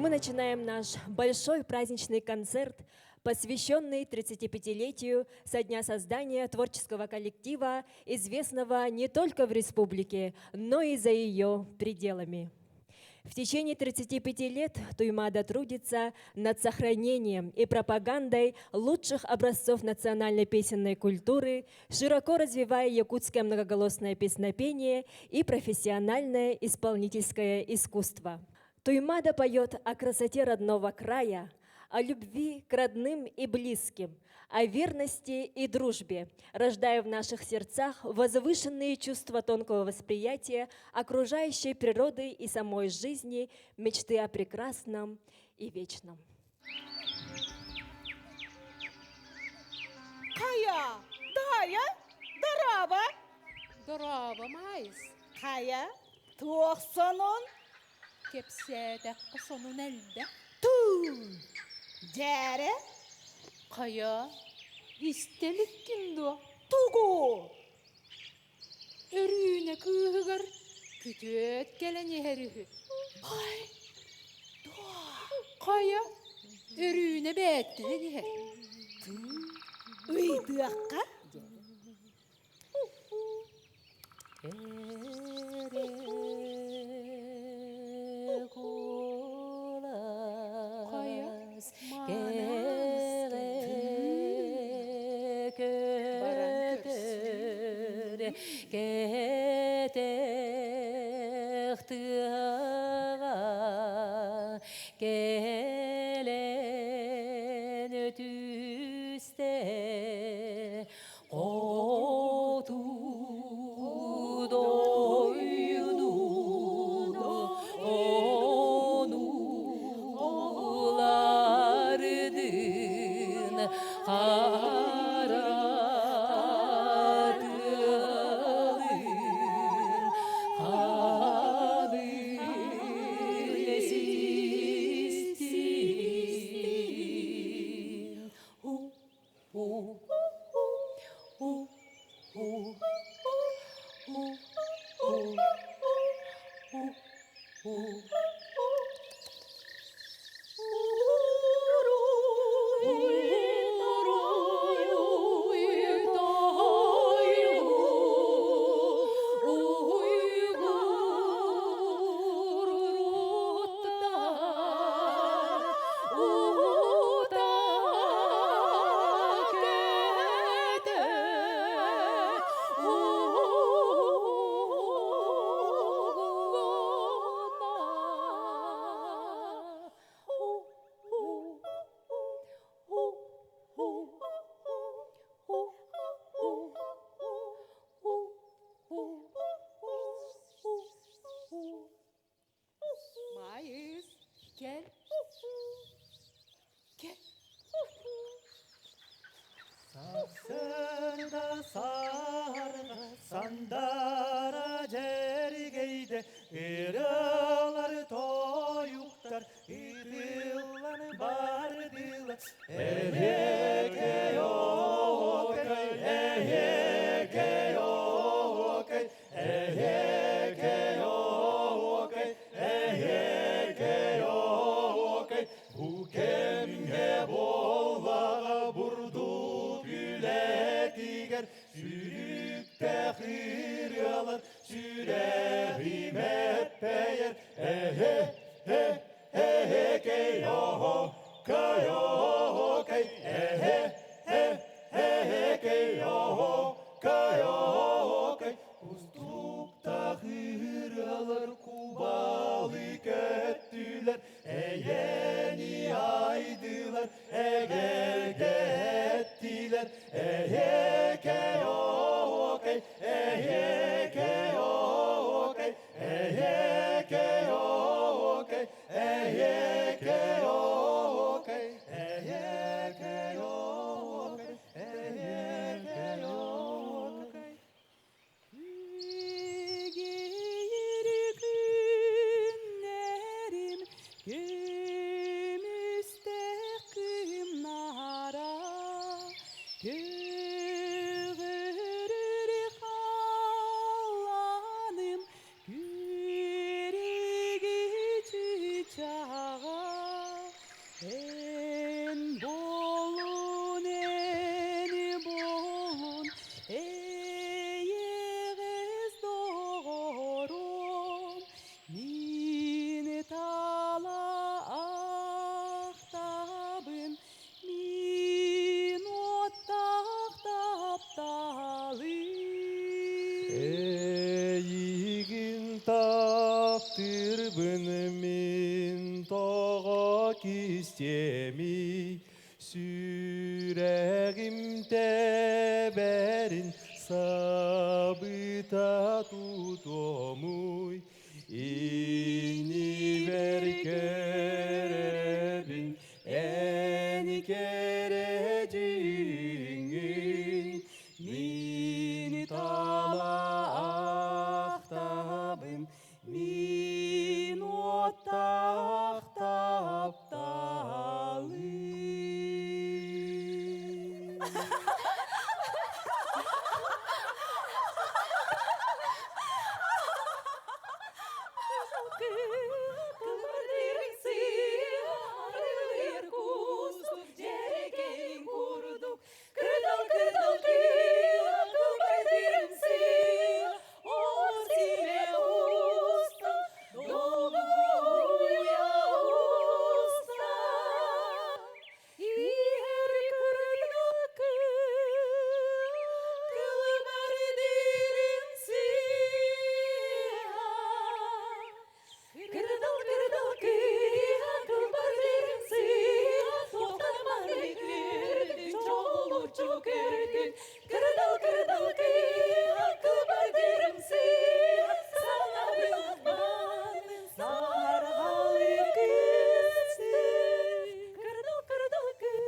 Мы начинаем наш большой праздничный концерт, посвященный 35-летию со дня создания творческого коллектива, известного не только в республике, но и за ее пределами. В течение 35 лет Туймаада трудится над сохранением и пропагандой лучших образцов национальной песенной культуры, широко развивая якутское многоголосное песнопение и профессиональное исполнительское искусство. Туймаада поет о красоте родного края, о любви к родным и близким, о верности и дружбе, рождая в наших сердцах возвышенные чувства тонкого восприятия окружающей природы и самой жизни, мечты о прекрасном и вечном. Kaya, daya, daraba, Dorava mais. kaya, tuoksanın, Kepsede sonun elde. tu, dere, Kaya. İstelik kimdi? tugu, Örüğüne kığıgar. Kütüet geleni herihi. ay, Kaya. Örüğüne beğettini her. ıydıkka, Kaya. Gelen ötüste kodu doydu onu ulardın Mais. Gel. Gel. Saksında sarga sandara jergeyde Irılar toyuktar idillan bardilar Eheke yokay, eheke yokay, eheke yokay, eheke yokay Bu kemge bollağa burdu gületiger Sürükte hıryalar sürerim hep beyer Ehe he he ke yo kayo kay Ehe he ke yo kayo kay Ustukta hıryalar kubalık ettiler Eyeni aydılar egege ettiler Eheke yokay, eheke yokay, eheke yokay, eheke yokay, eheke yokay, eheke yokay Giyir günlerim müstakım nara En bolun, eyeğiz doğurun, mini tala ahtabın, min ottaq taptalı. Eyiğin taktır min toğa kistemi, süreğimde berin sabıta tutomuy, ini ver kerebin eni kereciğin, mini tala ahtabın, min ottaq taptalı.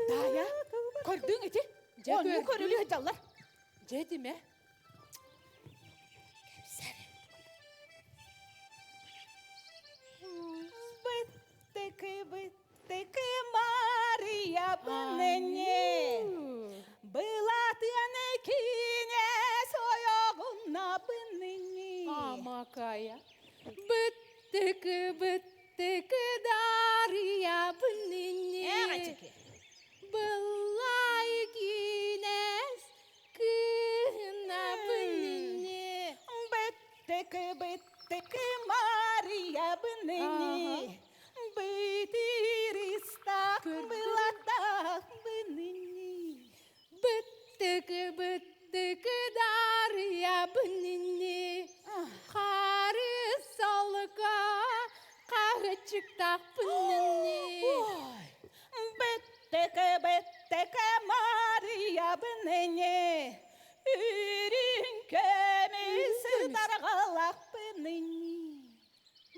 Daya, gördün iti? Ja, Onu gördüm. körülüyor callar. Jedime. Бытыки, Мария бынене. Была ты анекине соягуна бынене. Amakaya. Быттык Дарья бынини. Эгачики. Былай кинес кына бынини. Бытыки, Мария бынене. Бытыристак была так бынене. Быттык Дарья бынини. Қары салға қағычықтақ бынини. Бытыки, Мария бынене. Үрін көмесі дарғалақ бынене.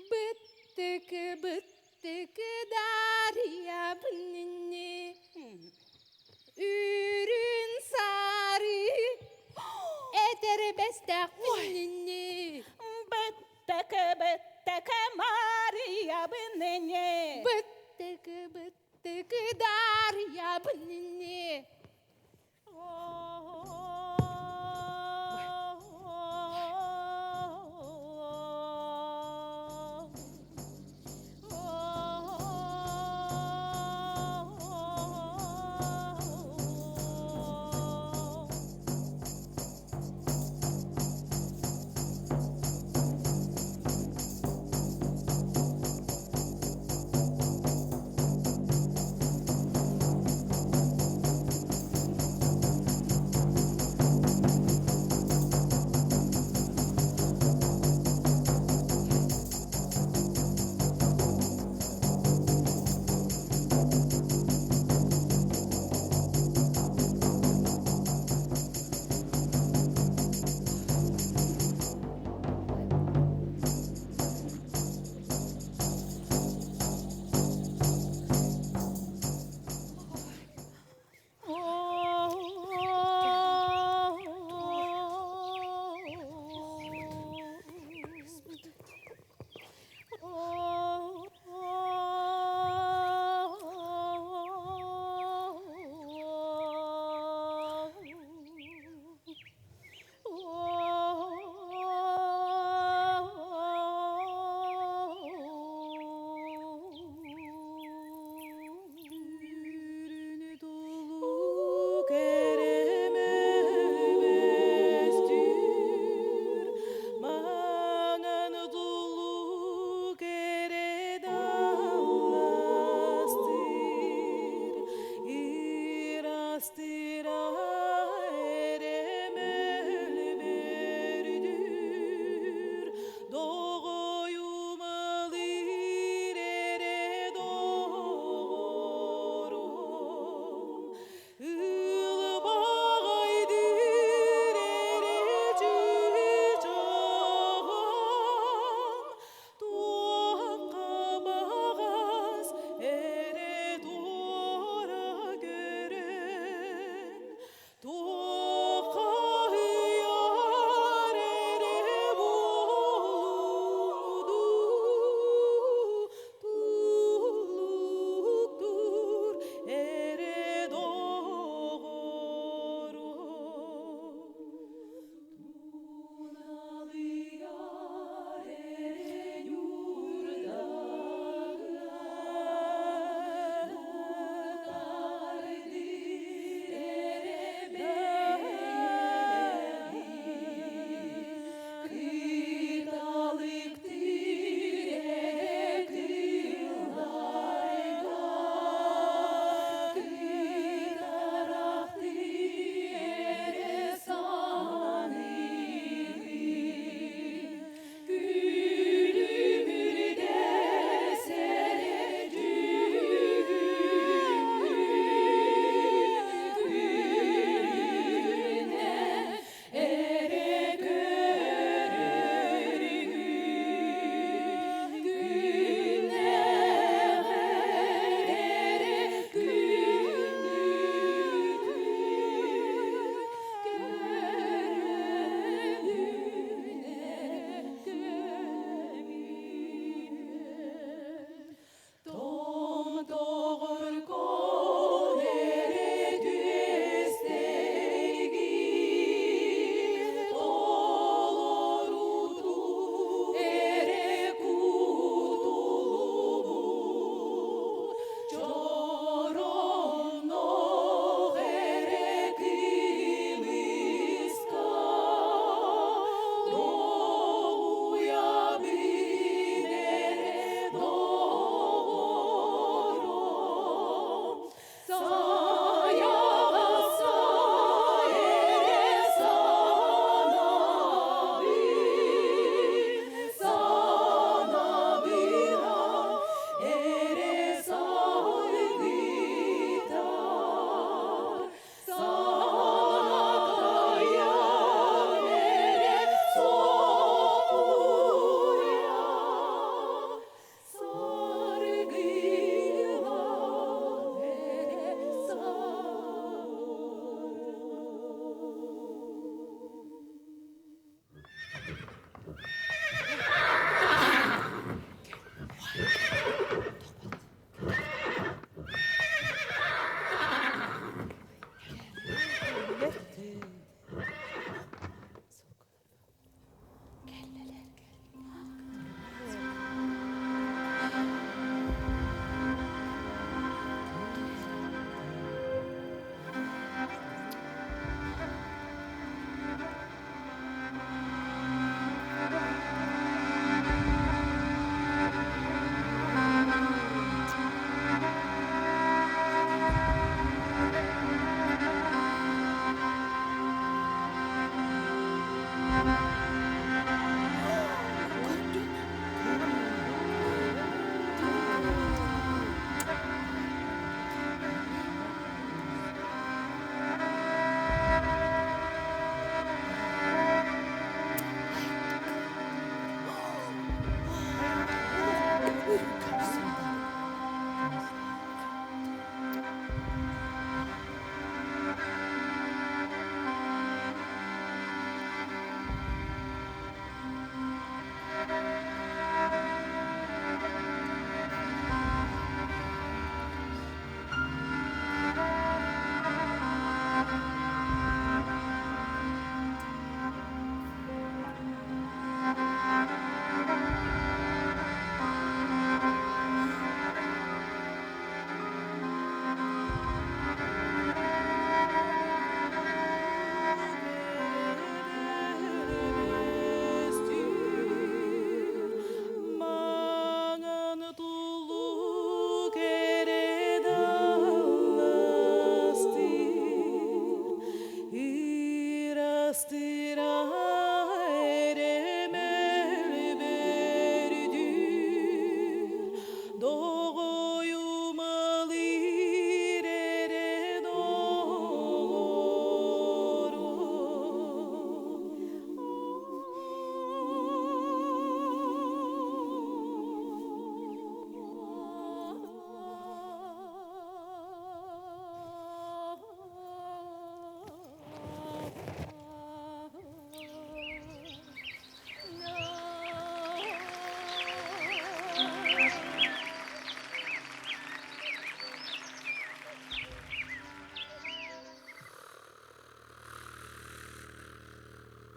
Быттык Дарья бынини. Үрін сары әтер бәстәқ бынини. Бытыки, Мария бынене. Быттык Дарья бынини.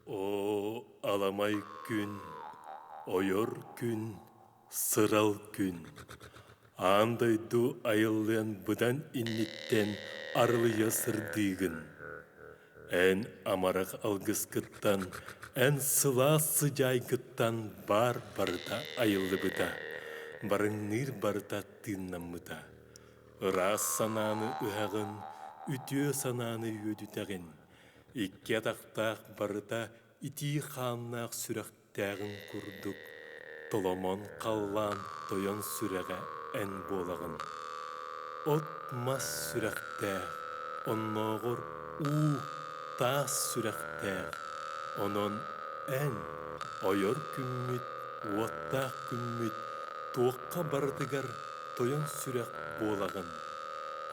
О, аламай күн, ойор күн, сырал күн. Андайду айыллыан бұдан инниттен арлыя сырдыгын. Ән амарақ алгыскыттан, ән сыласы жайгыттан бар барда айылы бұда. Барыңныр барда тыннамыда. Рас сананы ұғағын, үтіе сананы өдітәғын. Икке тақтақ барда ити ханнақ сүрәқтәғін күрдік. Толомон қаллан тойон сүрәға ән болағын. Отмас сүрәқтәғ, онноғыр тас сүрәқтәғ. Онон ән, ойор күмміт, уаттақ күмміт, тоққа бардығар тойон сүрәқ болағын.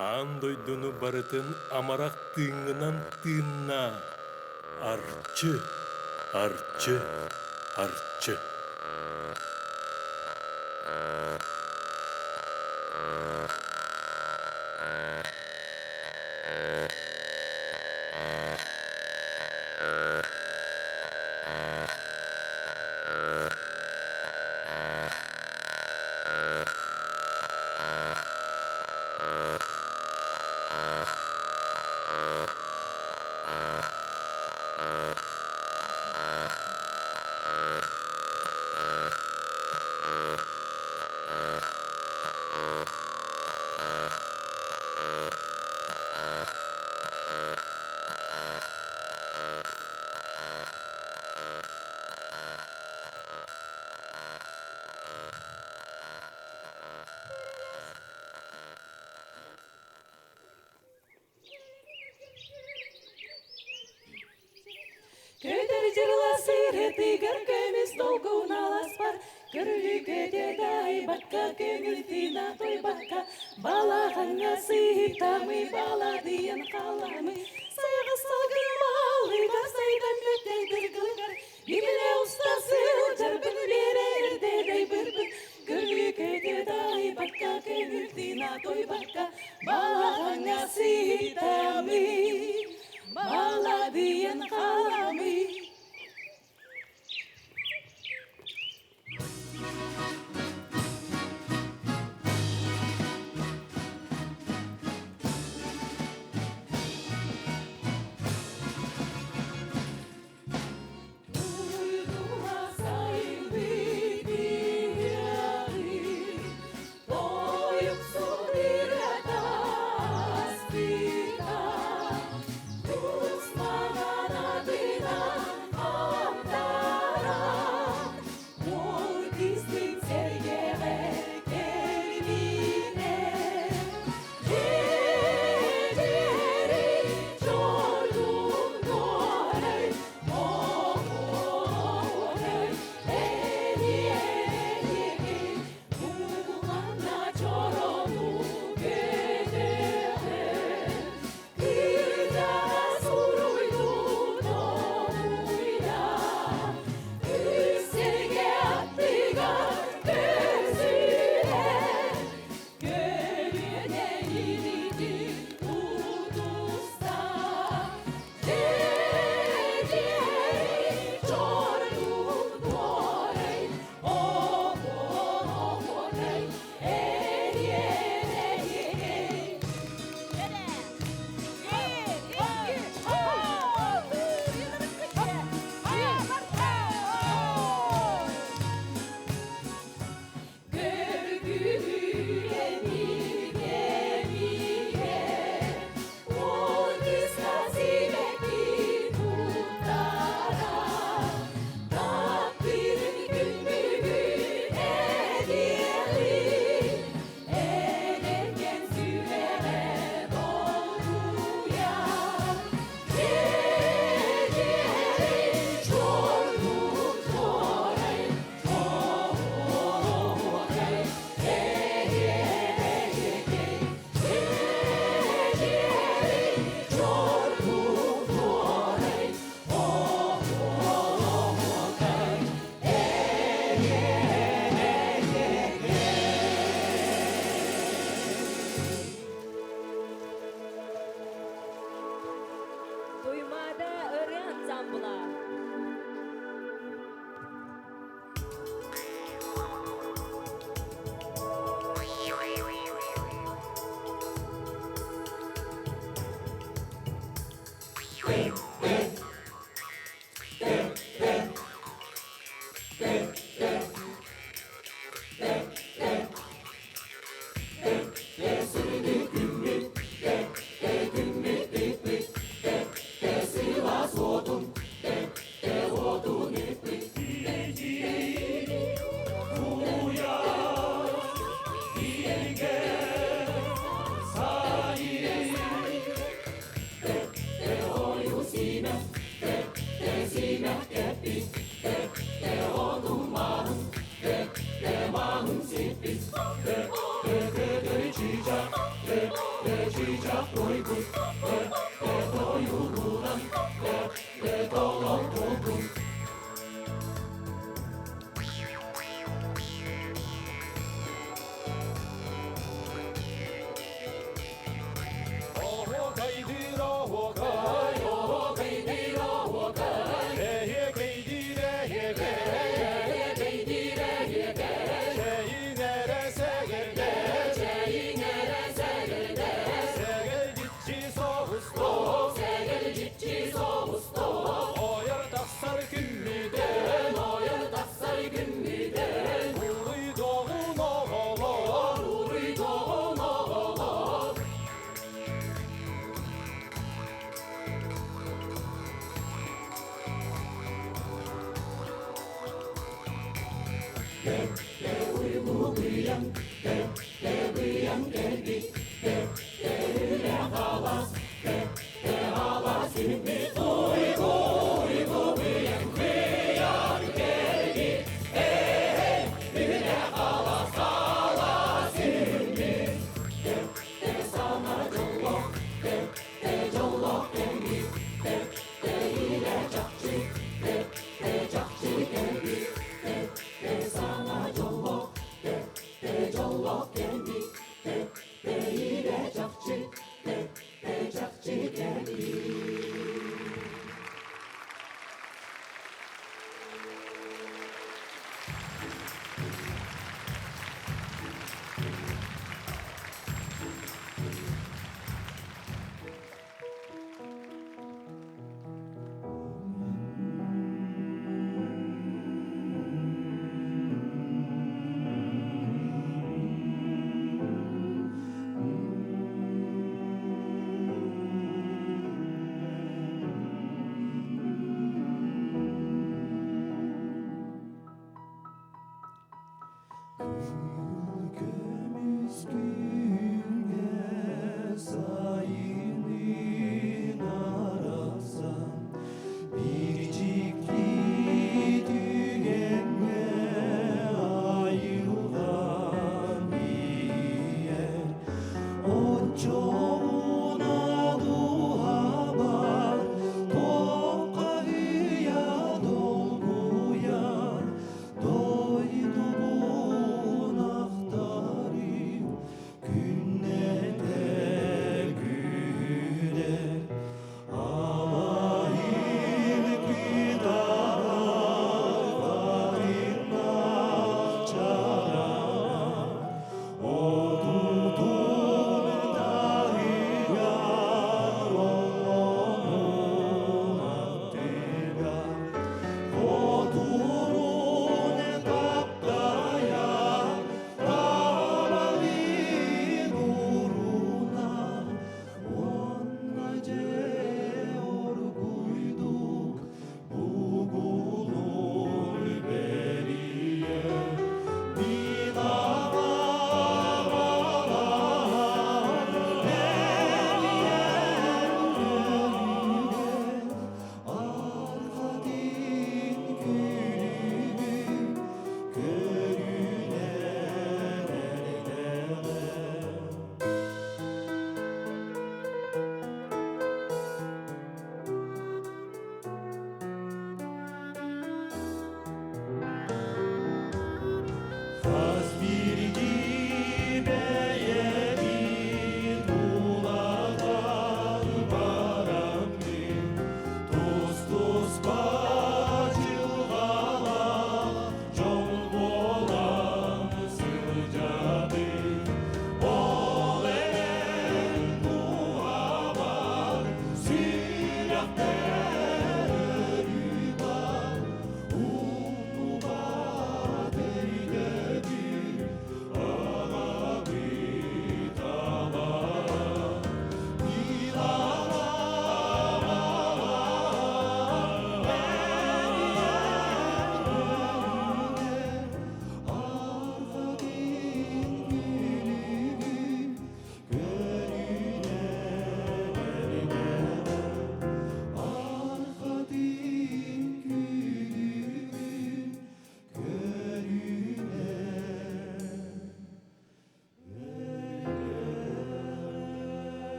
Андойдуну барытын амарақ тыңынан тыңна. Арчы, арчы, арчы. Көтер жырласы ретігір көміз долгуын аласпар. Күрлі көтедай баққа көңіл тина той баққа. Балағанға сыйтамы баладыян қаламы. Сайғы салғын малы да сайдан бөттейдір ғылғар. Бігіле ұстасы жар бір берердей бір-бір. Күрлі көтедай баққа көңіл тина той баққа. Балағанға сыйтамы баладыян қаламы.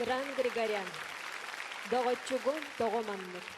Гран Григорян. Доғытчугон тоғыманлык.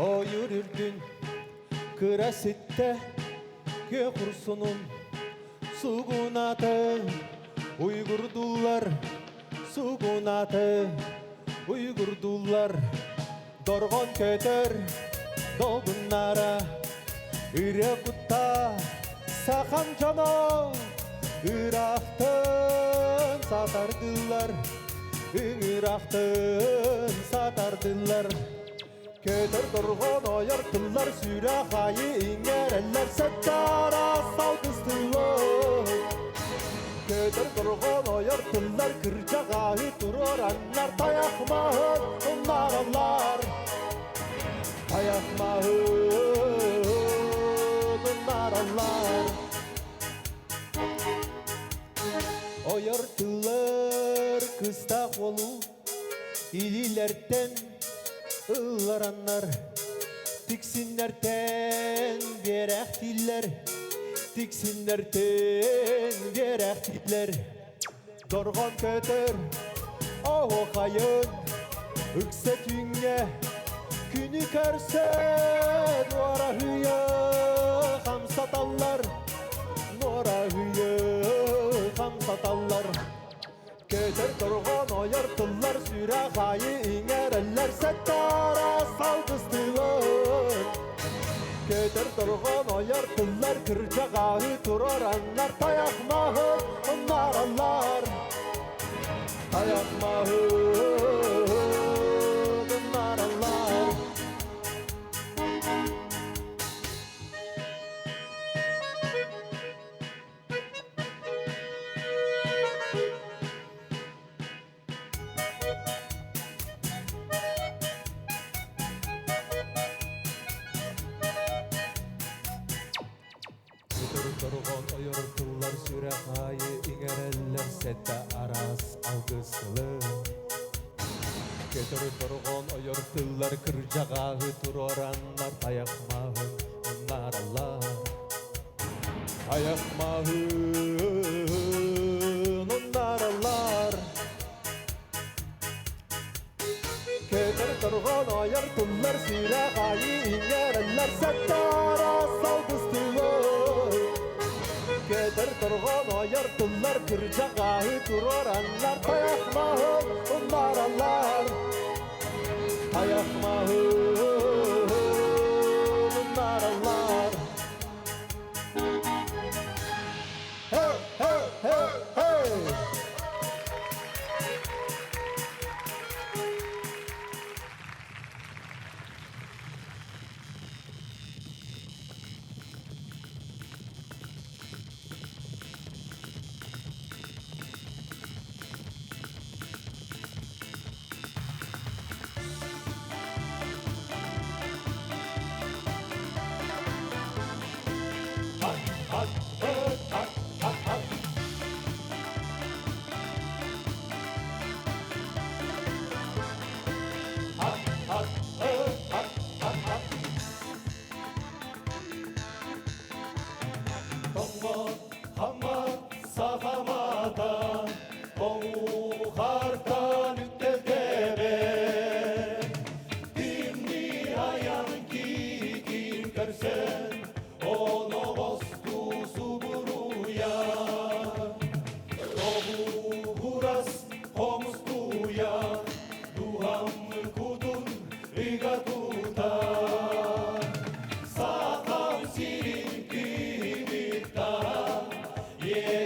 O yürürdün kırasitte Gökursunun sugunatı Uygurdular sugunatı Uygurdular Dorgon kötör dolgunlara Irakutta sakam canım Irak'tan satardılar Irak'tan satardılar Kötör dorgon oyarttılar Sürahayı ingereller Settara salgıstılar Kötör dorgon oyarttılar Kırcağı duroranlar Tayakmağın onlar onlar Tayakmağın onlar onlar Oyarttılar kıstak olu İlilerden ıllaranlar Tiksinlerden gerektiller Tiksinlerden gerektiller Dorgon kötör o kayın Üksetünge günü körsen Nora hüye hamsatallar Nora hüye hamsatallar Kötör dorgon oyarttılar Sürahayı ingereller Settara salgıstılar Kötör dorgon oyarttılar Kırcağı duroranlar Tayakmağın onlar onlar Tayakmağın onlar onlar Dorgon oyarttılar Sürahayı ingereller Sette aras algıslı Kötör dorgon oyarttılar Kırcağı duroranlar Tayakmağın onlar Allah Tayakmağın onlar Allah Kötör dorgon oyarttılar Sürahayı ingereller Sette aras algıstılar Kötör dorgon oyarttılar Kırcağı duroranlar Tayakmağın onlar onlar Tayakmağın onlar onlar Hey hey hey hey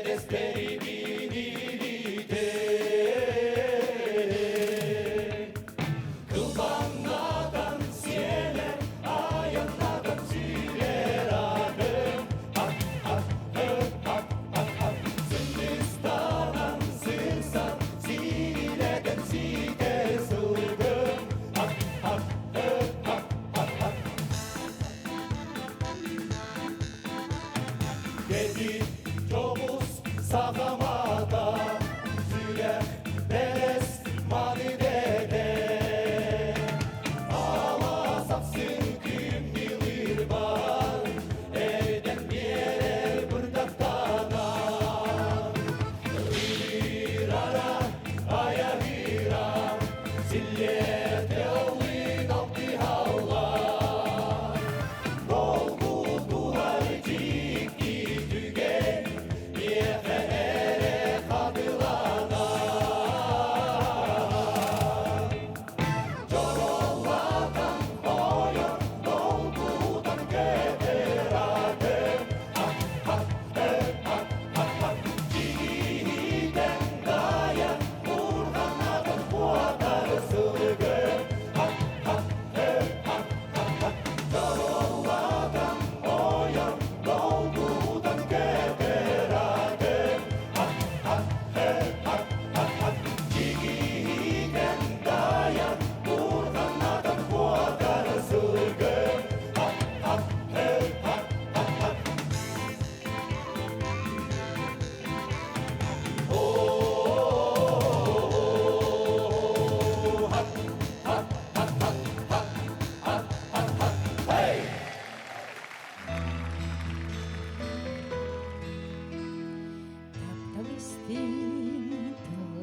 Desperi binilite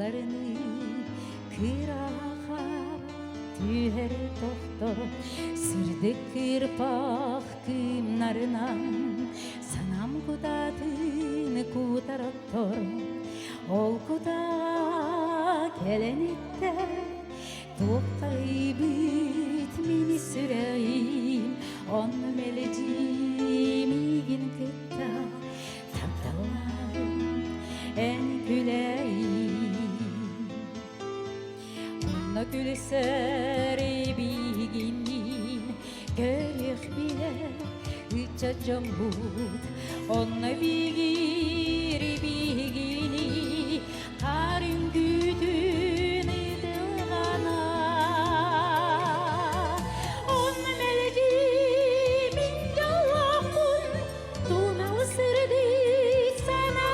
Балларыны кыраға түйер тоқтор Сырдық кырпақ кымнарынан Санам кудатын кутароттор Ол куда келенетте Тоқтай бит мини сүрейім Он меледимигин кытта Такталарым en küleyim Onna külseri biginin Görüş bile Üça cambut Onna bigir bigini Karın güdün idilgana Onna meledimin yallahun Tuna ısırdı sana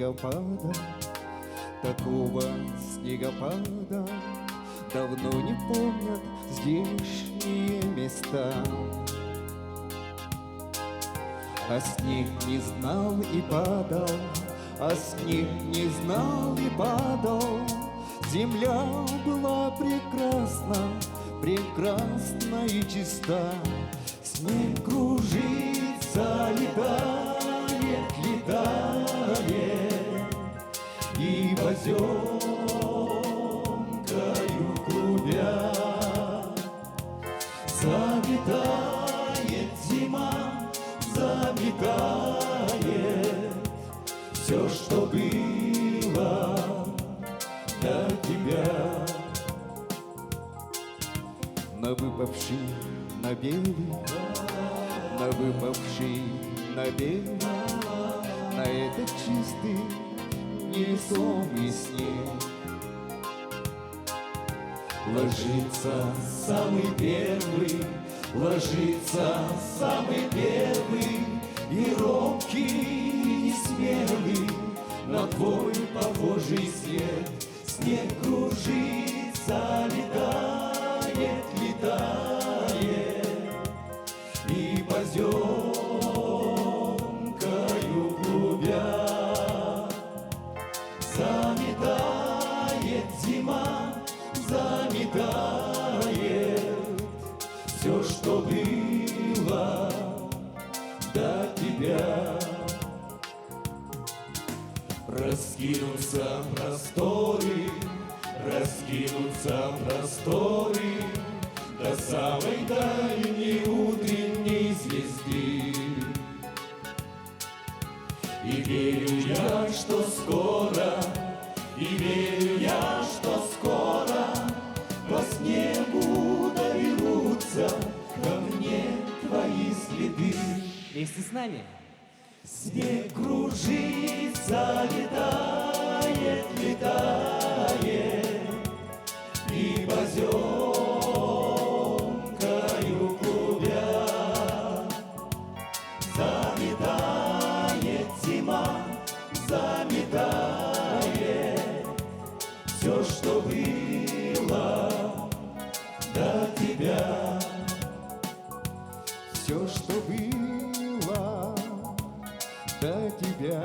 снегопада, такого снегопада давно не помнят здешние места. А снег не знал и падал, а снег не знал и падал. Земля была прекрасна, прекрасна и чиста. Снег кружится, летает, летает, и поземкою клубя заметает зима, заметает все, что было до тебя. На выпавший, на белый, на выпавший, на белый, на этот чистый невесомый снег ложится самый первый, ложится самый первый и робкий, и смелый на твой похожий след. Снег кружится, летает, летает, и поземкою клубя заметает зима, заметает все, что было до тебя. Раскинутся просторы, раскинутся просторы до самой дальней утренней звезды. И верю я, что скоро, и верю я, что скоро по снегу доберутся ко мне твои следы. Вместе с нами. Снег кружится, летает, летает, и поземкою клубя заметает зима, заметает все, что было до тебя. Все, что было до тебя.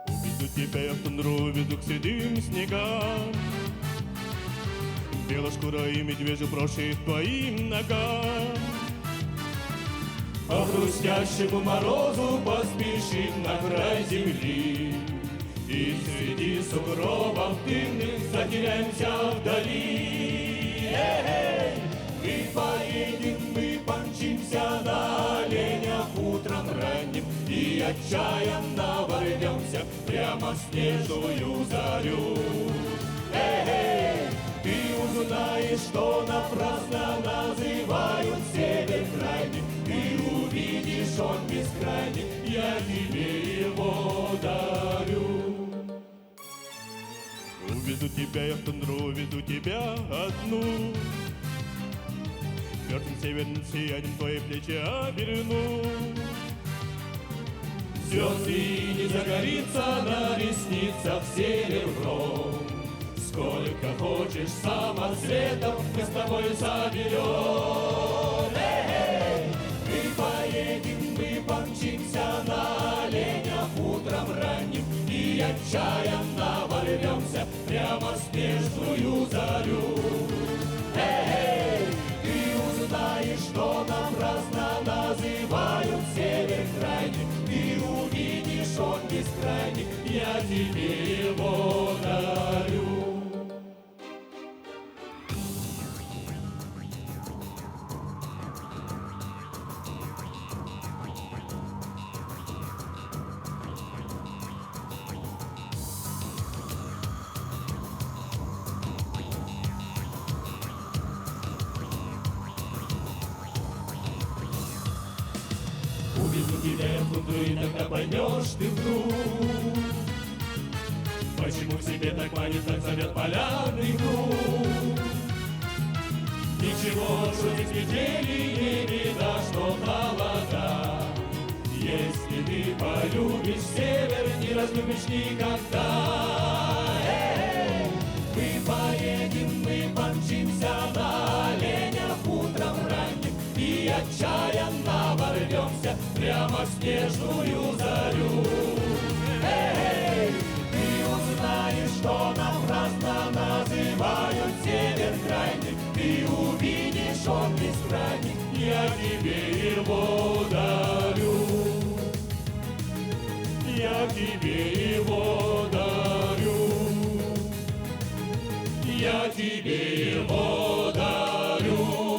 Уведу тебя я в тундру, веду к седым снегам. Белошкура и медвежий броши к твоим ногам. По хрустящему морозу поспешим на край земли, и среди сугробов дымных затеряемся вдали. Эй, мы поедем, мы помчимся на оленях утром ранним, и отчаянно ворвемся прямо в снежную зарю. Эй, ты узнаешь, что напрасно называют север крайним, ты увидишь, он бескрайний, я тебе его дарю. Уведу тебя я в тундру, веду тебя одну, мертвым северным сиянием твои плечи оберну. Звезды не загорится на ресницах серебром, сколько хочешь самоцветов мы с тобой заберем. Эй, мы поедем, мы помчимся на оленях утром ранним, и отчаянно ворвемся прямо в снежную зарю. Эй, ты узнаешь, что напрасно называют север крайним, ты увидишь, он бескрайний, я тебе хундру, и тогда поймешь ты вдруг, почему к себе так манит, как зовет полярный круг. Ничего, шутить метели не беда, что холода. Если ты полюбишь север, не разлюбишь никогда. Мы поедем, мы помчимся на оленях утром ранним и отчаянно ворвемся прямо в снежную зарю. Ты узнаешь, что напрасно называют север крайний, ты увидишь, он бескрайний, я тебе его дарю. Я тебе его дарю, я тебе его дарю.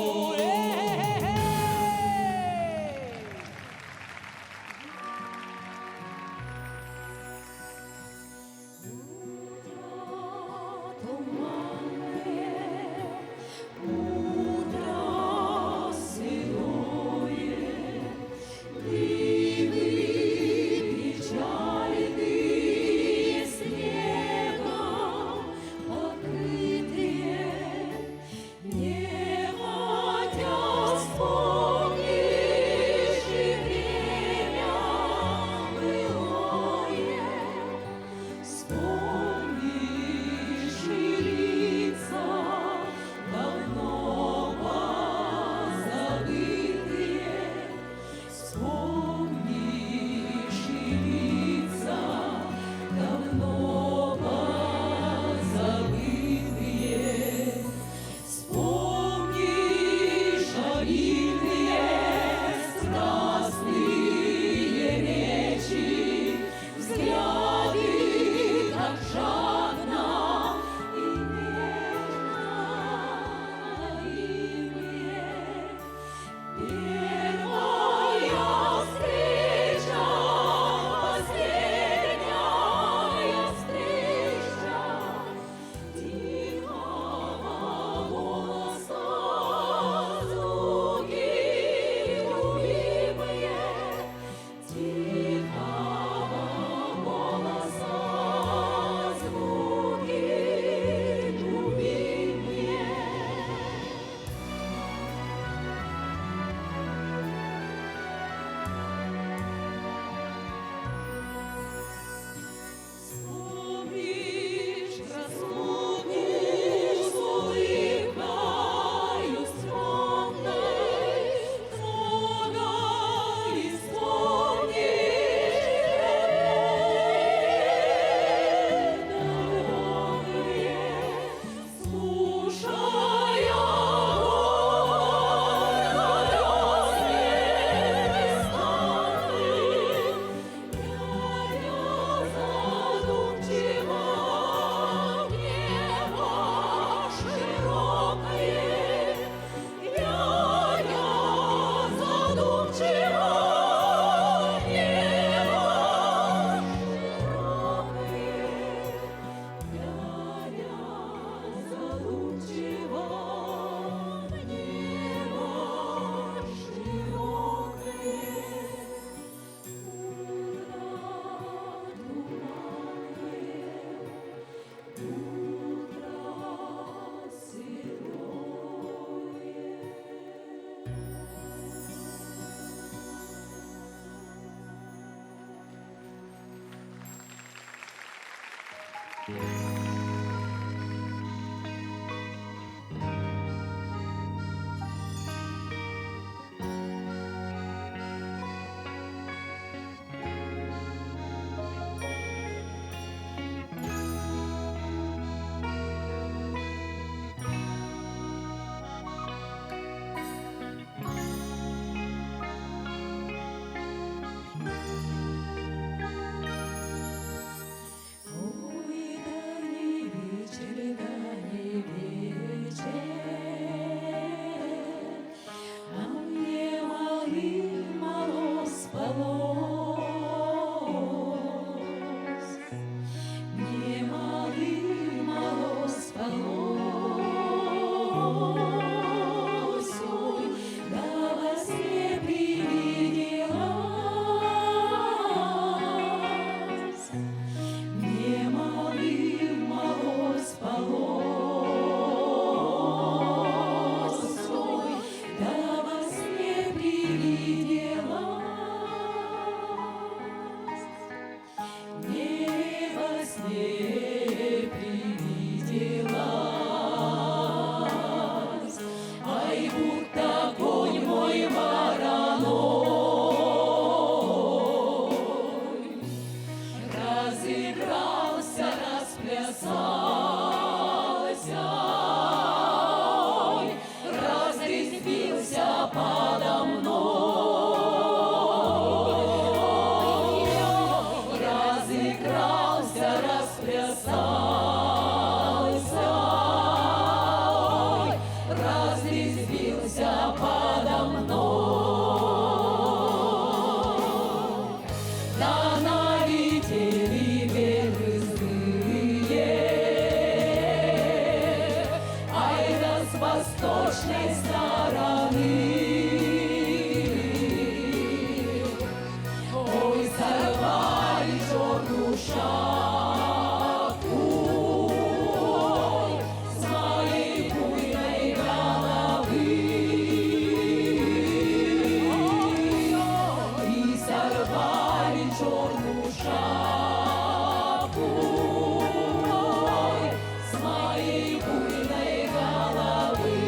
восточной стороны. Ой, сорвали черную шапку с моей буйной головы. И сорвали черную шапку с моей буйной головы.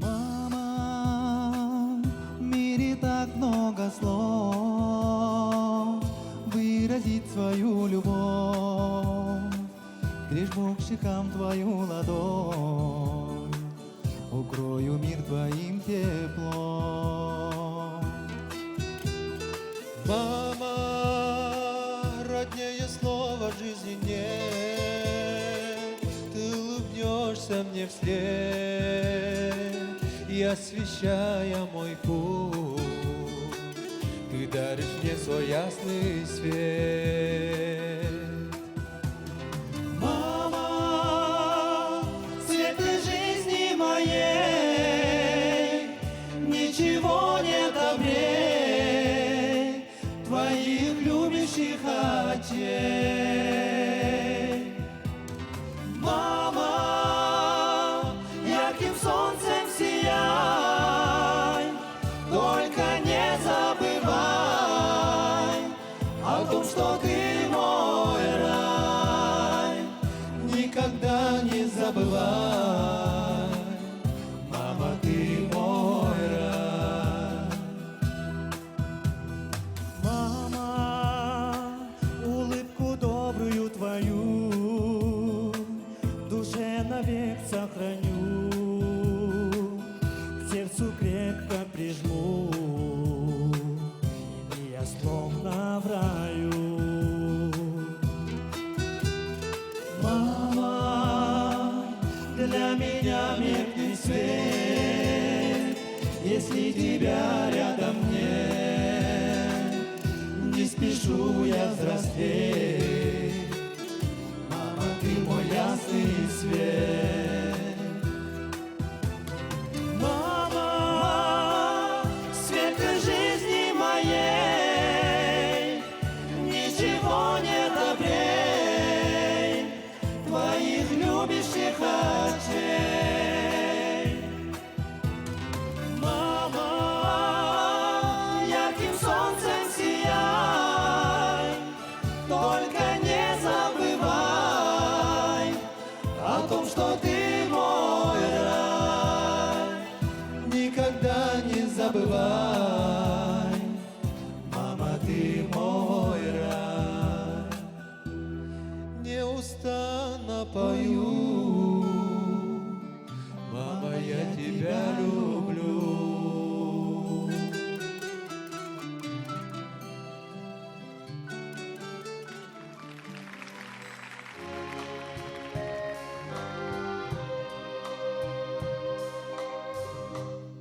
Мама, в мире так много слов выразить свою любовь. Прижму к щекам твою ладонь, укрою мир твоим теплом. Мама, роднее слова в жизни нет. Ты улыбнешься мне вслед, и освещая мой путь, ты даришь мне свой ясный свет. Мама, светлой жизни моей ничего не добрей твоих любящих очей. Мама, ярким солнцем сияй, только не забывай о том, что ты мой если тебя рядом нет. Не спешу я взрослеть, мама, ты мой ясный свет. Мама, свет жизни моей, ничего не добрей твоих любящих очей. Мама, ярким солнцем сияй, только не забывай о том, что ты мой рай. Никогда не забывай, мама, ты мой рай. Неустанно пою, мама, я тебя люблю.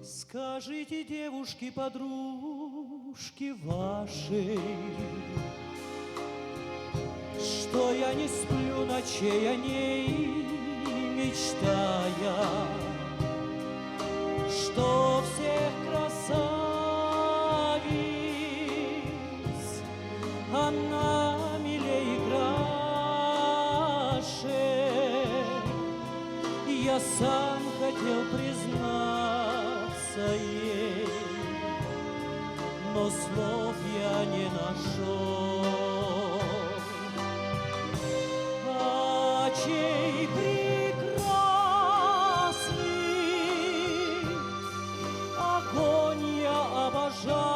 Скажите, девушки, подружки вашей, что я не сплю ночей о ней, мечтая, что всех красавиц она милей и краше. Я сам хотел признаться ей, но слов я не нашел. А чей прекрасный огонь я обожаю,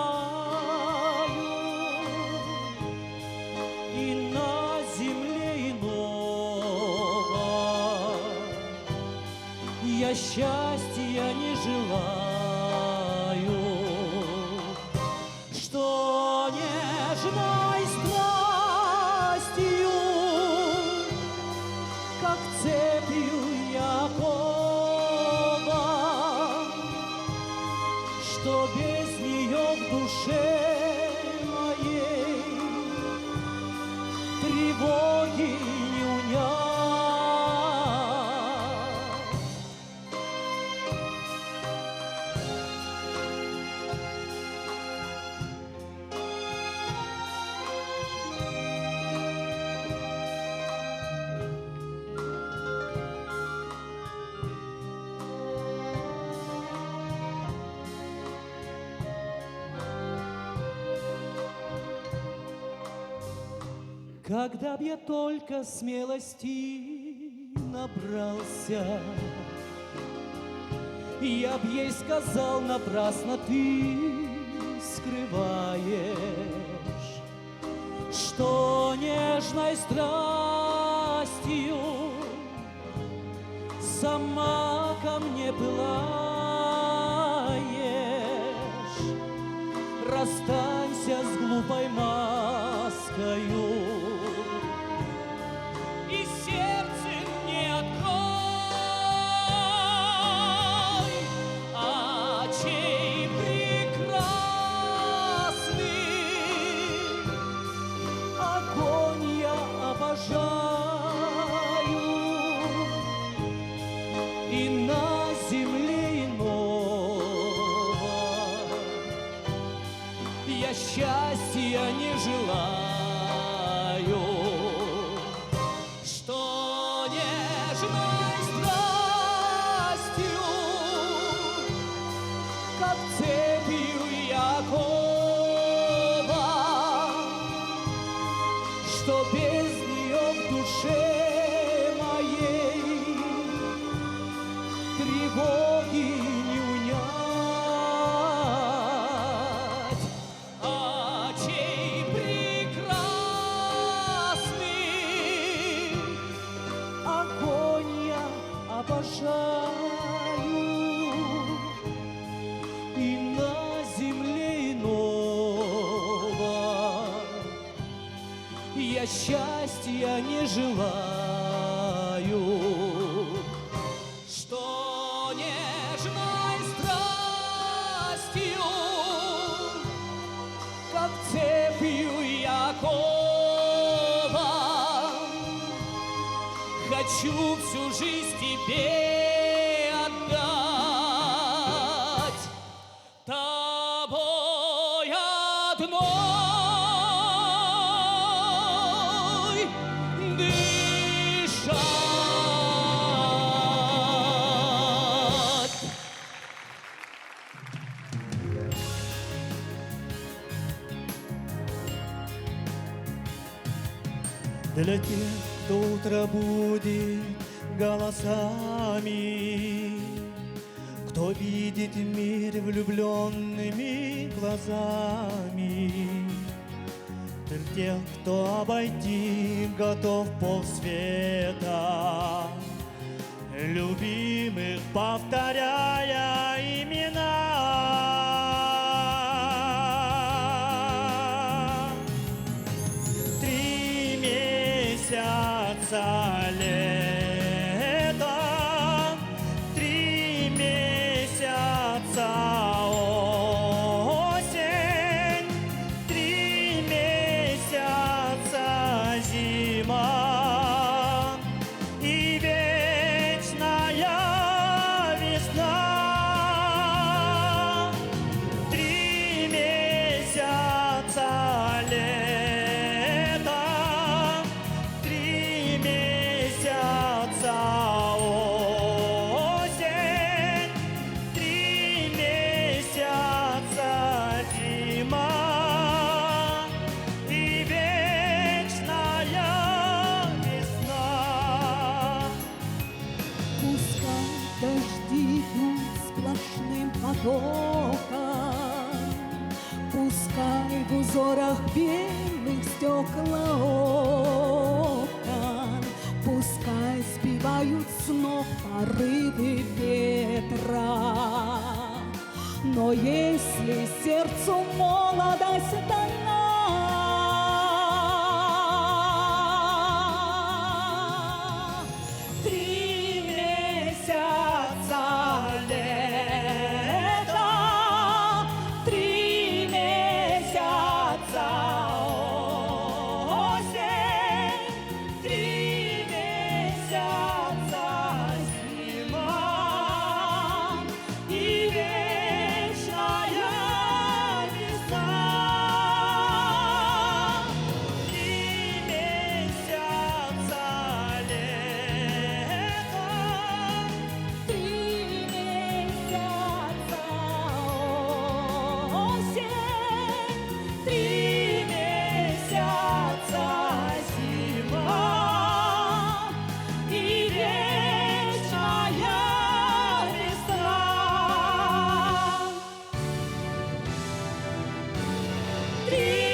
и на земле иного я счастья не желаю, что нежной страстью, как цепью я окован, что без нее в душе моей тревоги не унять. Когда б я только смелости набрался, я б ей сказал: напрасно ты скрываешь, что нежной страстью сама ко мне пылаешь. Расстанься с глупой маскою и сердце мне открой. А чей прекрасный огонь я обожаю, и на земле иного я счастья не желаю, что нежной страстью, как цепью я окован, что без нее в душе моей тревоги не унять. А чей прекрасный огонь я обожаю, и на земле иного я счастья не желаю, что нежной страстью хочу всю жизнь тебе отдать, тобой одной дышать. Для тех, кто утро будет голосами, кто видит мир влюбленными глазами, для тех, кто обойти готов полсвета, любимых повторяя имена. Лето, 3 месяца осень, 3 месяца зима и вечная весна. 3 месяца лета, 3 месяца осень, 3 месяца зима и вечная весна. Пускай дожди идут сплошным потоком, пускай в узорах белых стекла окон, пускай сбивают с ног порывы ветра. Но если сердцу молодость дана, 3 месяца лета, 3 месяца осень, 3 месяца зима и вечная весна. 3 месяца лета, 3 месяца осень, 3 месяца зима и вечная весна. 3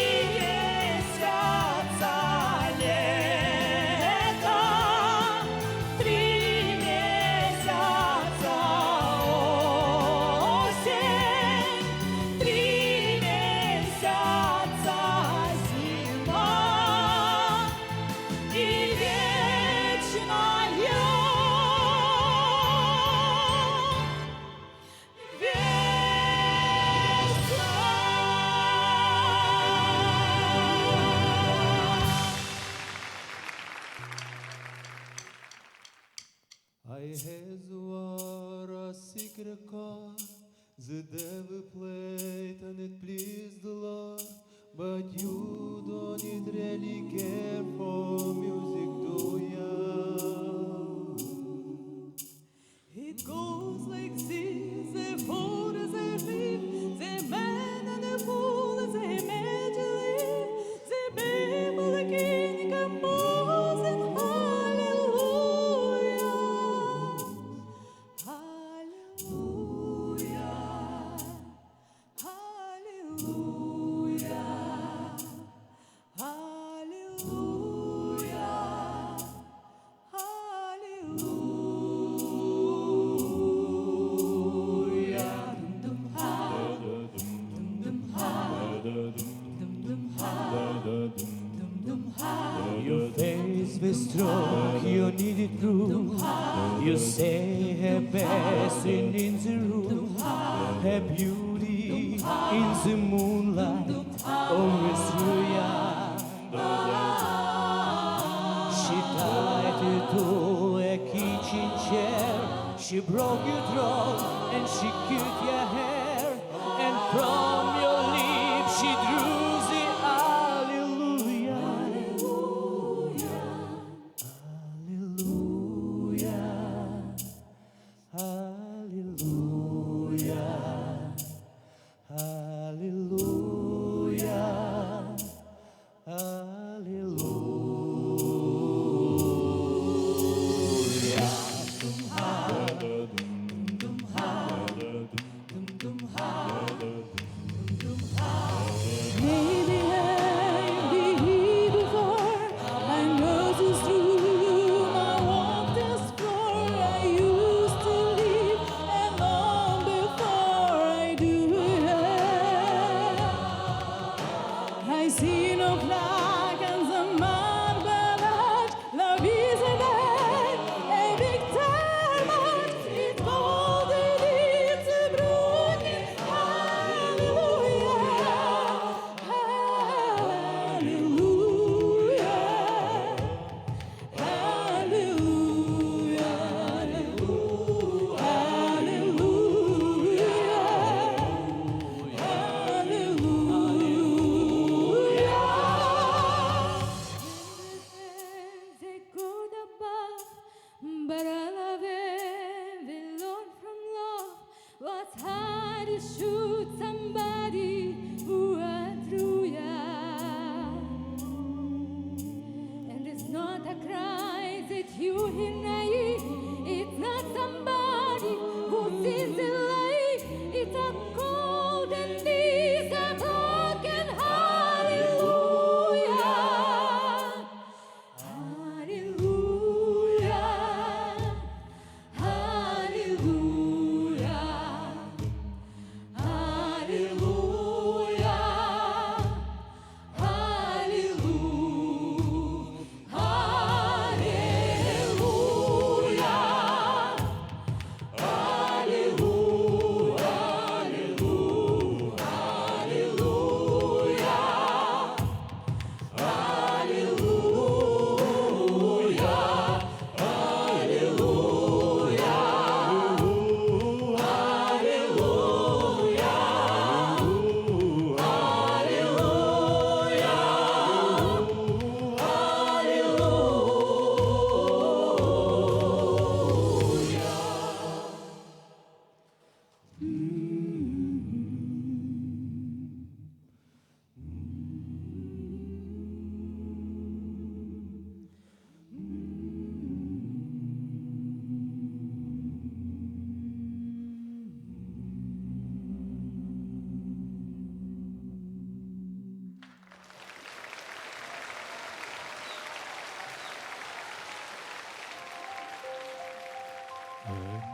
месяца лета, 3 месяца осень, 3 месяца зима и вечная I has war a secret chord, the devil played and it pleased the Lord, but you don't really care for music, do ya? It goes like this, the fool as they live, the man and the fool as they imagine live, the babe and the king composing hallelujah, hallelujah, hallelujah, Your face was strong, you needed proof. You say her best in the room, her beauty in the moonlight, always through ya. She tried to do She broke your throat and she cut your hair, and from your lips she drew the hallelujah. Hallelujah. Hallelujah. Maybe I've been here before. My nose is through. I walk this floor. I used to live and long before I do it. I see no flag and the marble arch. Love is a big diamond. It's golden, it's a broken. Hallelujah, hallelujah, hallelujah, they good above, but I love it. We learn from love what's hard to shoot somebody who went through ya. And it's not a cry that you deny. It's not somebody who sees the light. It's a cold and it's a broken hallelujah. Hallelujah. Hallelujah. Hallelujah.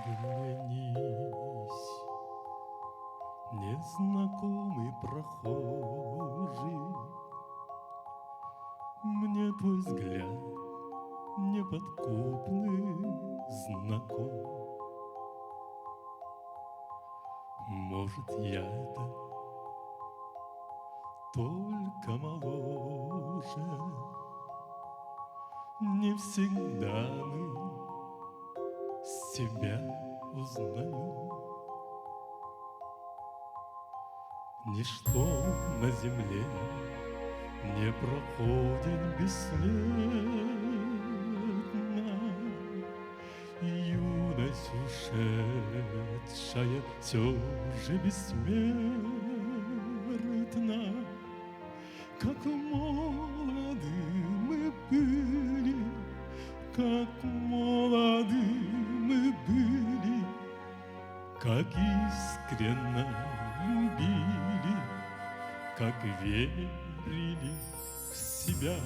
Оглянись, незнакомый прохожий, мне твой взгляд неподкупный знаком. Может, я это только моложе, не всегда мы себя узнаем. Ничто на земле не проходит бесследно. Юность ушедшая все же бессмертна. Как молоды мы были, как молоды мы были, как искренно любили, как верили в себя.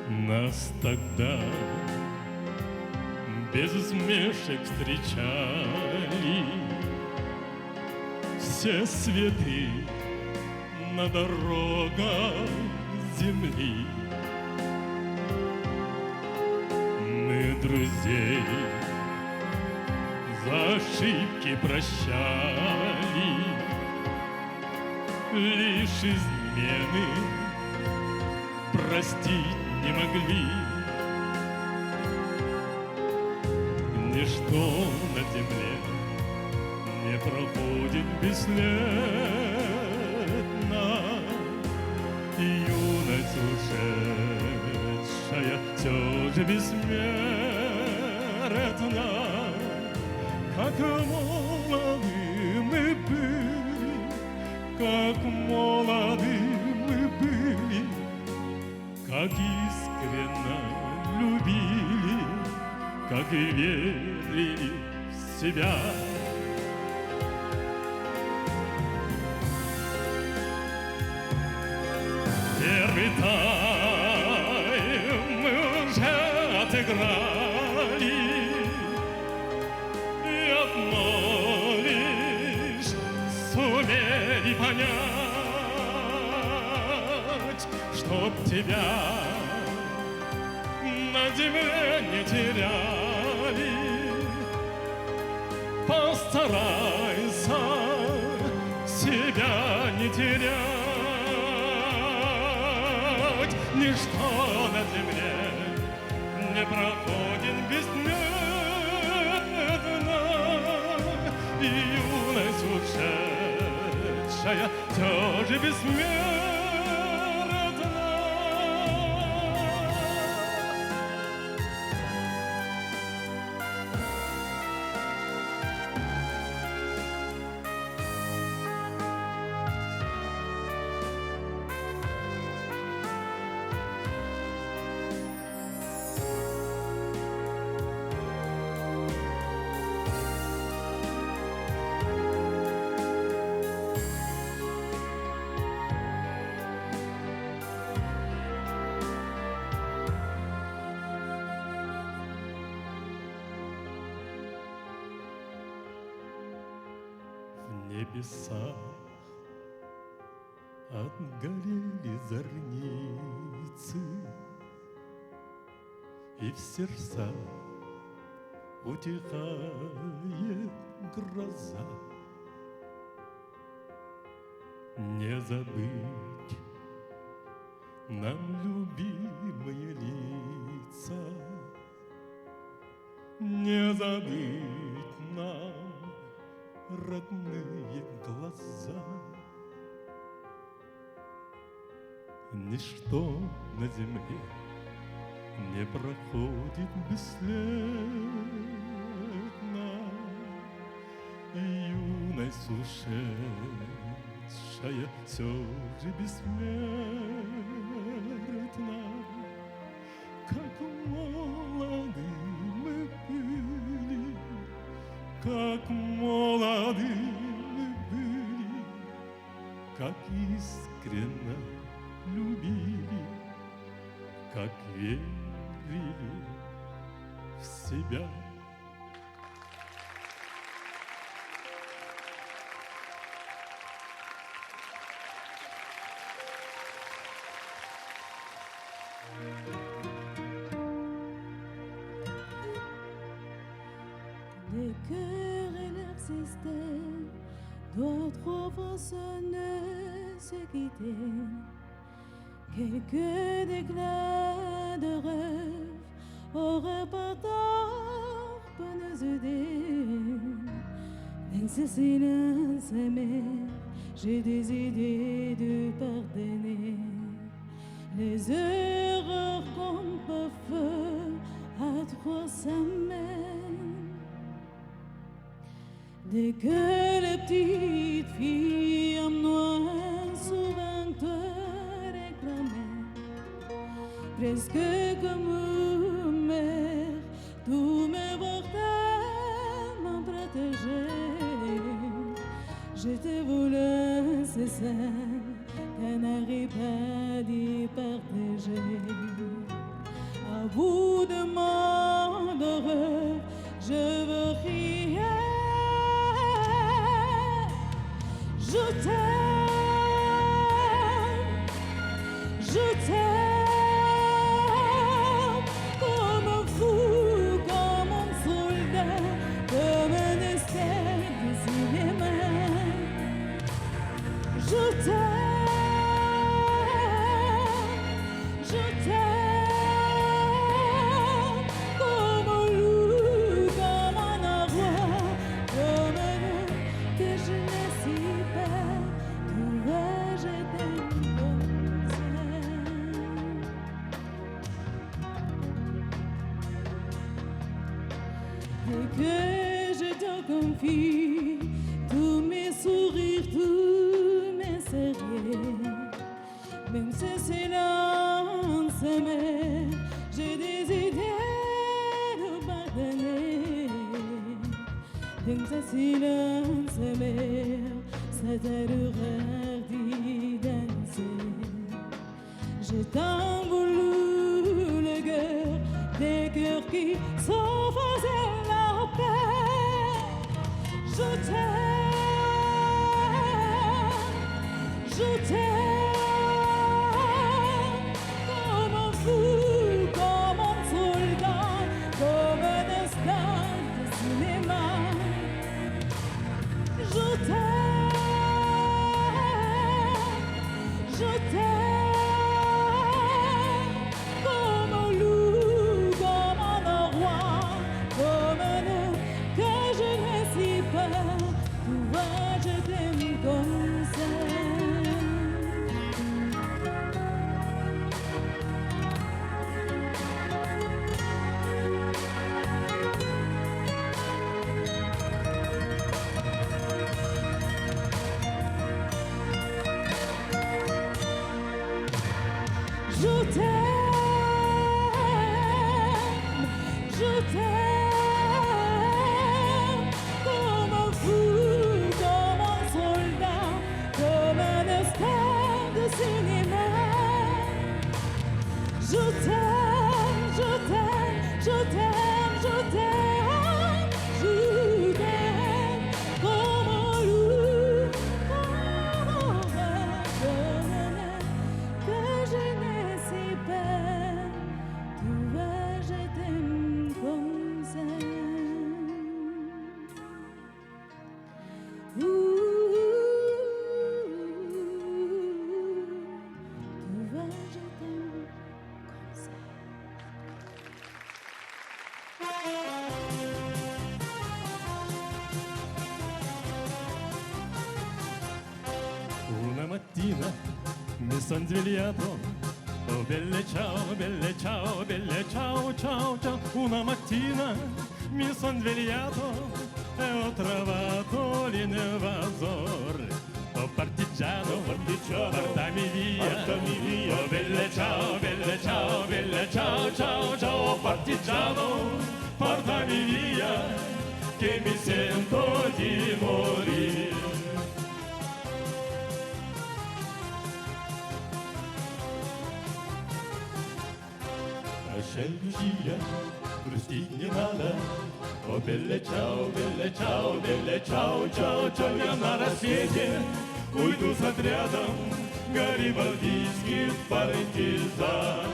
Нас тогда без усмешек встречали все светы на дорогах земли. Мы друзей за ошибки прощали, лишь измены простить не могли. Ничто на земле не проходит бесследно, и юность ушедшая все же бессмертна. Как молоды мы были, как молоды мы были, как искренно любили, как и верили в себя. Первый тайм мы уже отыграли, и одно лишь сумели понять, чтоб тебя на земле не теряли. Постарайся себя не терять. Ничто на земле не проходит бесследно, и юность ушедшая все же бессмертна. В небесах отгорели зорницы, и в сердцах утихает гроза. Не забыть нам любимые лица, не забыть нам родные глаза. Ничто на земле не проходит бесследно, и юность ушедшая все же бессмертна. Как молоды мы были, как молоды мы были, как искренно любили, как верили в себя. Les cœurs et leur système doivent trois fois sonner, se quitter. Quelques déclats de rêve auraient pas tort pour nous aider. Dans ce silence amer, j'ai des idées de pardonner les erreurs qu'on peut faire à trois semaines. Dès que les petites filles en noir souvent te réclamaient, presque comme une mère, tout me portait m'en protéger. Je te voulais, c'est ça, qu'elle n'arrive pas d'y partager. À bout de mon horreur, je veux rire. Je t'aime, comme un fou, comme un soldat, comme un essai de cinéma. Je t'aime, je et que je te confie tous mes sourires, tous mes serrés. Même ce silence amer, j'ai des idées de pardonner. Dans ce silence amer, cette horreur d'y danser. J'ai tant voulu le cœur, des cœurs qui s'en faisaient la paix. Je t'aime, je t'aime. Comme un fou, comme un soldat, comme un instant de cinéma. Je t'aime, je t'aime. Comme un loup, comme un roi, comme un homme que je ne suis pas. Tu vois, je t'aime comme ça. Je t'aime, je t'aime, comme un fou, comme un soldat, comme un star de cinéma. Je t'aime, je t'aime, je t'aime, je t'aime, je t'aime, comme un loup, comme un rêve, comme un homme que je ne sais pas. Tu vois, je t'aime comme ça. Tu vois, je t'aime comme ça. Una mattina mi son svegliato, oh belle ciao, belle ciao, belle ciao, ciao, ciao. Una mattina mi son svegliato e ho trovato l'invasor. Oh partigiano, portami via, oh belle ciao, belle ciao, belle ciao, ciao, ciao. Oh partigiano, portami via, che mi sento di morire. Шель Люсия, грустить не надо. О, белле чао, белле чао, белле чао, чао, чао. Я на рассвете уйду с отрядом гарибальдийских партизан.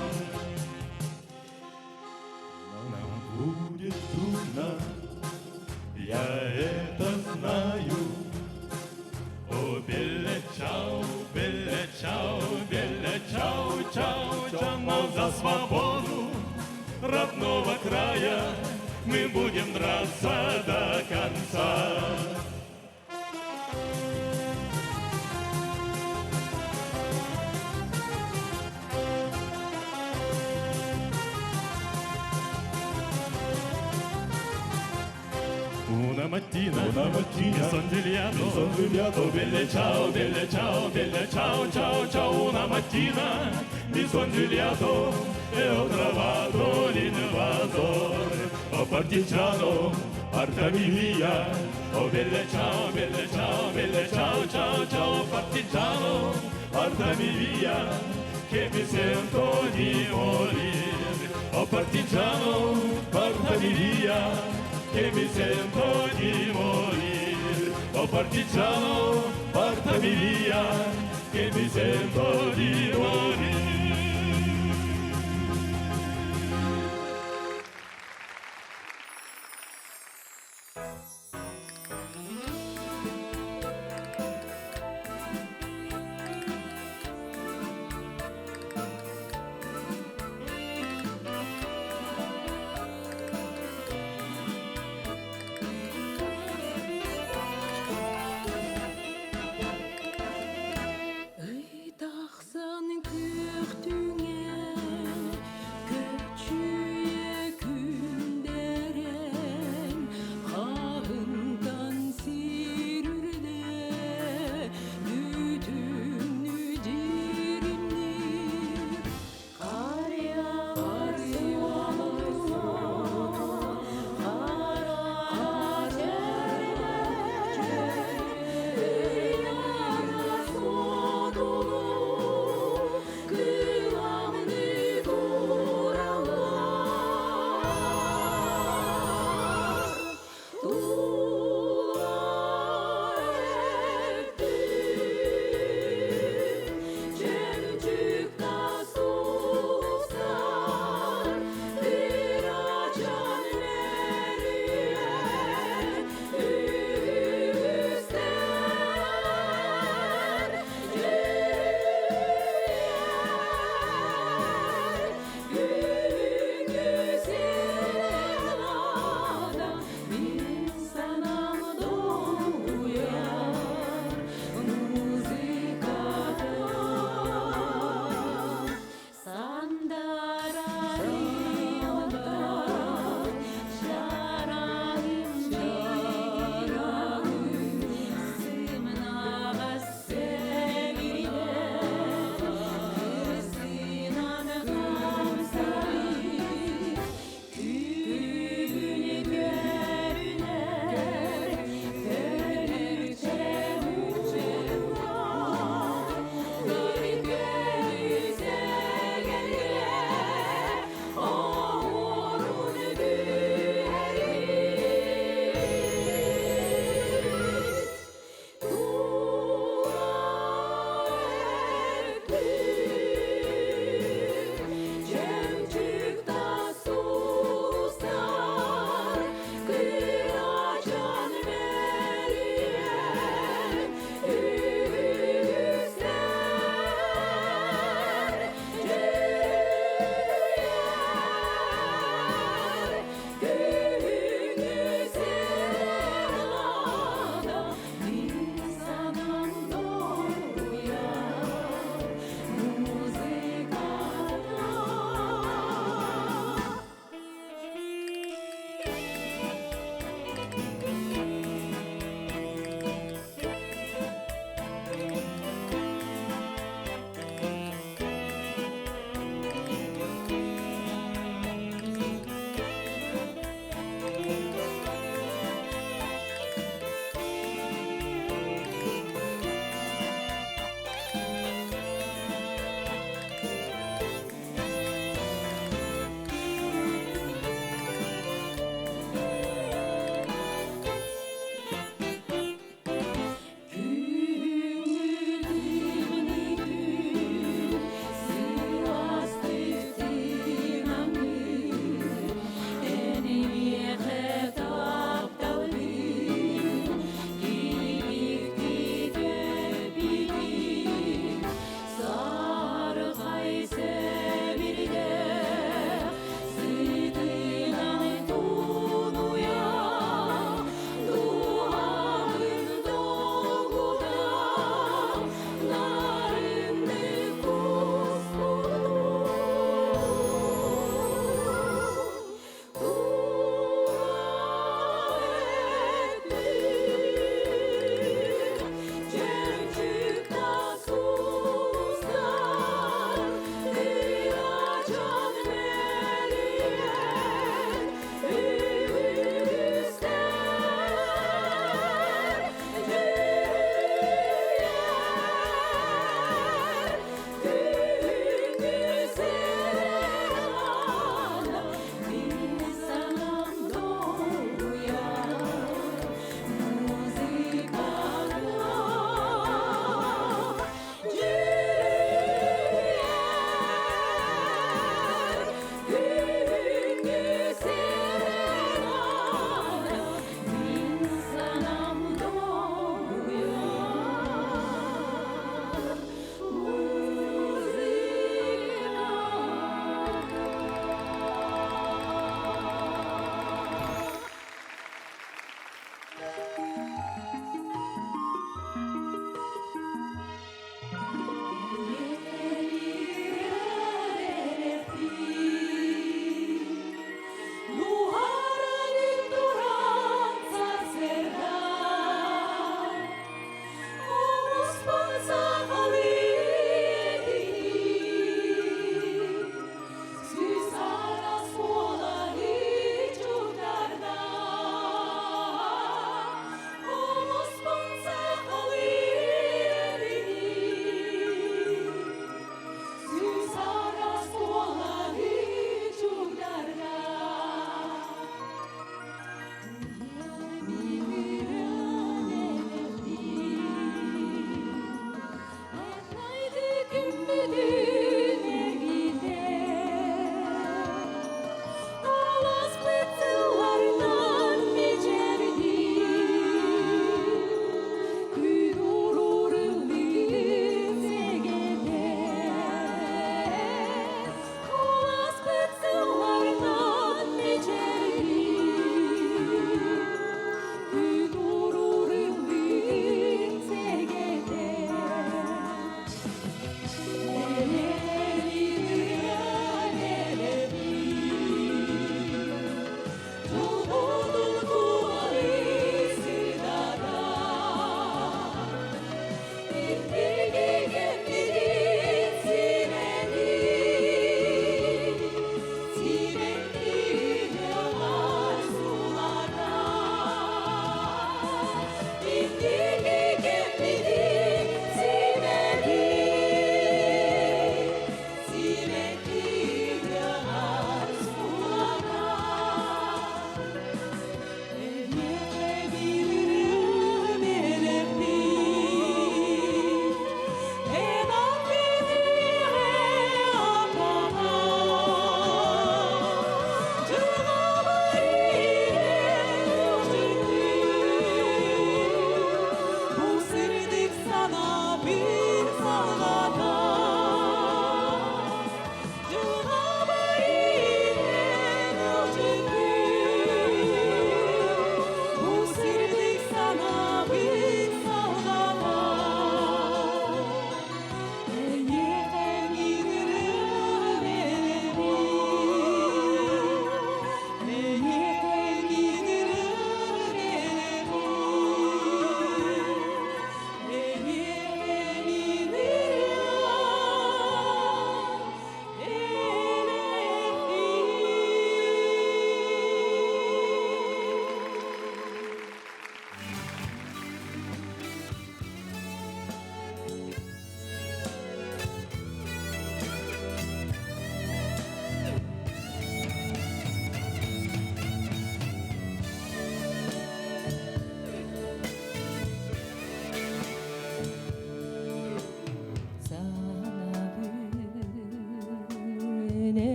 Нам будет трудно, я это знаю. О, белле чао, белле чао, белле чао, чао, чао. Но за свободу родного края мы будем драться до конца. Una mattina mi son svegliato, oh belle ciao, belle ciao, belle ciao, ciao, ciao. Una mattina mi son svegliato e ho trovato l'invasor. Oh partigiano, portami via, oh belle ciao, belle ciao, belle ciao, ciao, ciao. Partigiano, portami via, che mi sento di morire. Oh partigiano, portami via, che mi sento di morire. Oh partigiano, portami via, che mi sento di morire. Ey, taqsan kür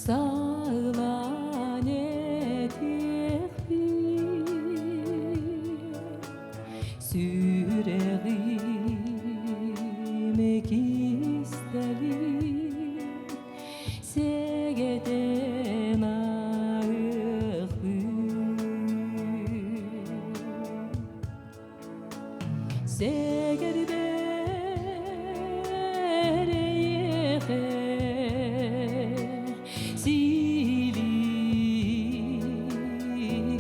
Sağlan etekbir Süreğime isterim Segeden ağır Seger bereyhe silik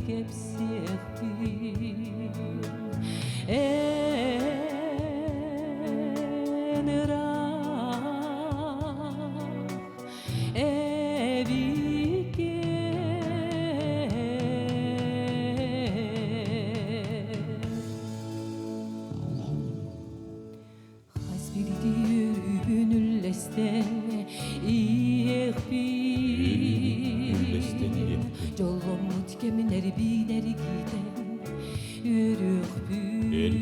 hepsihtir en rah evike Jolgon mutkemin erbiner giden yürük büyük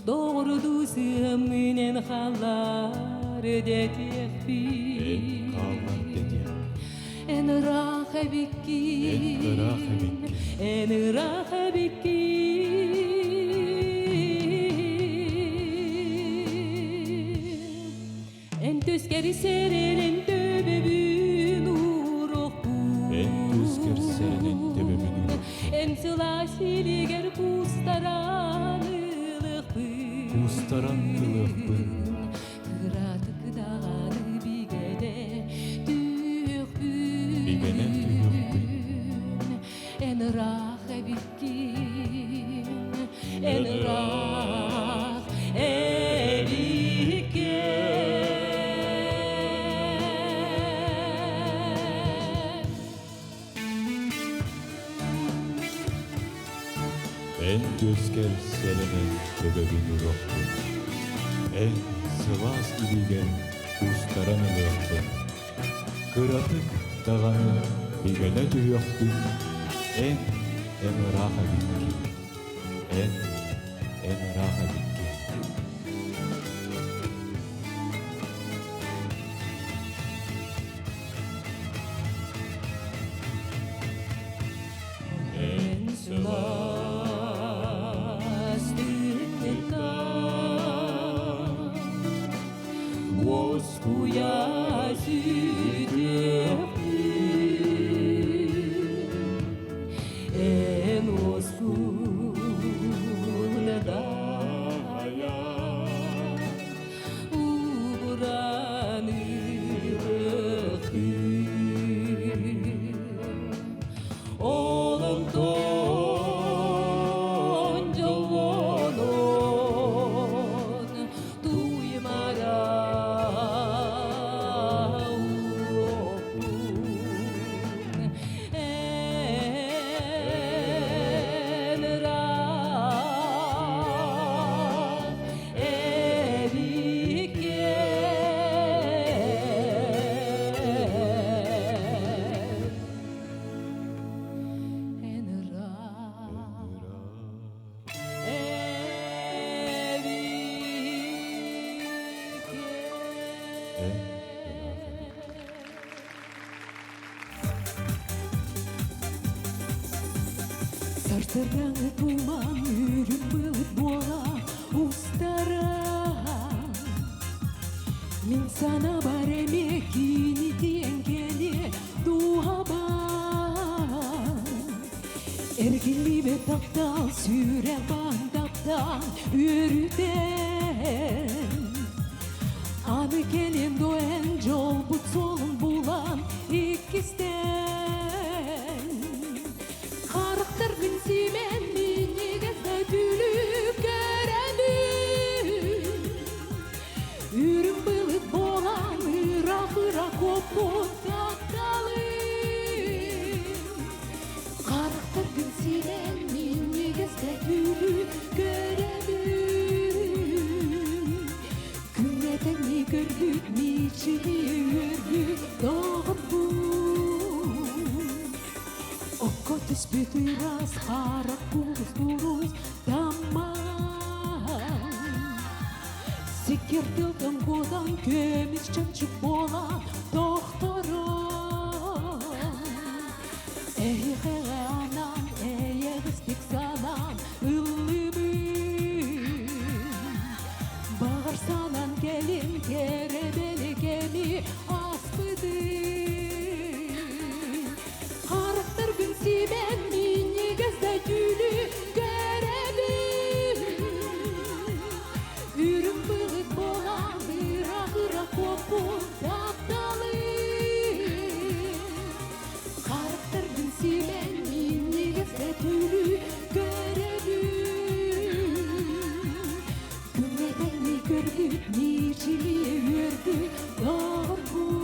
Doğrudu sığıminen hallar dedik bir En rahe bikin En rahe bikin En tüskeri serinin töbebün uruhbun En sılaşiliger kustaranılık bün Kıratık dağını bigene tüyük bün En rahe bikin En rahe bikin En tüsker selinin töbebin ruhbun En sıvas iligen kustaranılıkbın Kıratık dağını bigene tüyüktün En raha bikki En raha bikki En Восkuya En oskuna daya Ubranılık Oğlum ton jolgonon Duymara Sarsaran tuman yürüp bılıp bola ustara Min sana baremekini diyengeli duhaban Ergili ve taptal süre bandaptan yürüden Anı gelin doen jol bu solun bulan ikisten Karakter gün simen mini gezde tülük görelim Ürün bılık bolan ıra kopun taktalım Karakter gün simen mini gezde tülük görelim Günneden mi gördük mi çiğ yürgük doğum bu Okotis bitiras harak kulus turus damman Sikir tildan kodan kömis çançık bola Doktor Эйхеге анам, эйегіз тек санам, ыллыбын. Bağırsanan gelin kerebeli gemi aspıdın. Karıktır gün siben mini gözde gülü görebin. Ürün bılık boğan ıra kopun taptalı. Karıktır gün siben mini gözde gülü görebin. Gümledeni gördük, niçiliğe yürüdük, yorgun.